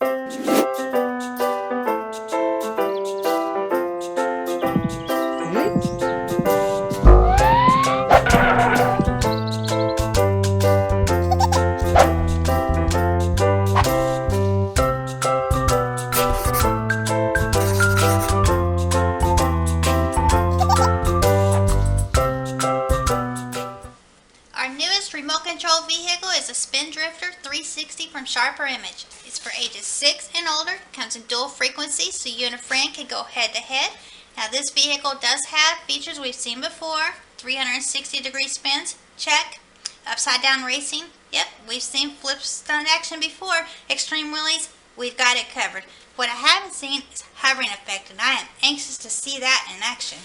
Our newest remote control vehicle is a Spindrifter 360 from Sharper Image. It's for ages 6 and older, comes in dual frequency so you and a friend can go head to head. Now this vehicle does have features we've seen before. 360-degree spins, check. Upside down racing, yep, we've seen flip stunt action before. Extreme wheelies, we've got it covered. What I haven't seen is hovering effect, and I am anxious to see that in action.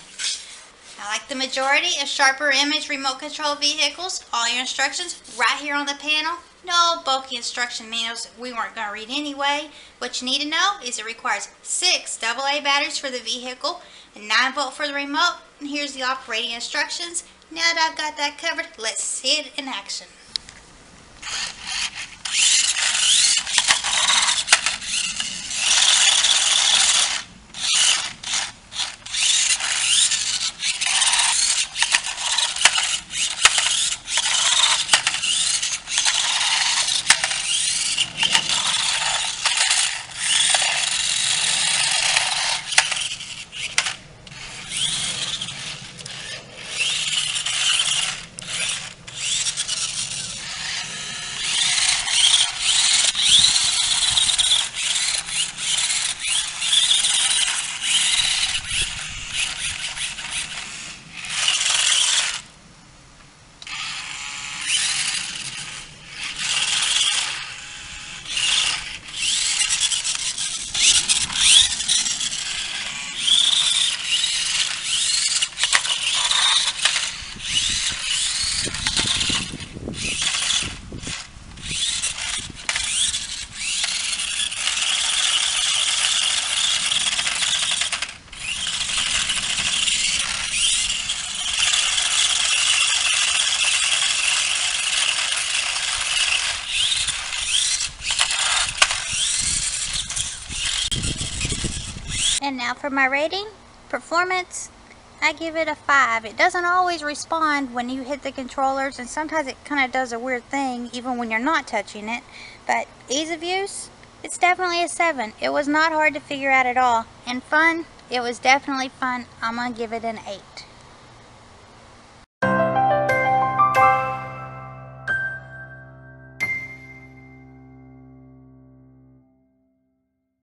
Now, like the majority of Sharper Image remote control vehicles, all your instructions right here on the panel. No bulky instruction manuals we weren't going to read anyway. What you need to know is it requires 6 AA batteries for the vehicle, a 9-volt for the remote, and here's the operating instructions. Now that I've got that covered, let's see it in action. And now for my rating. Performance, I give it a 5. It doesn't always respond when you hit the controllers, and sometimes it kind of does a weird thing even when you're not touching it. But ease of use, it's definitely a 7. It was not hard to figure out at all. And fun, it was definitely fun. I'm going to give it an 8.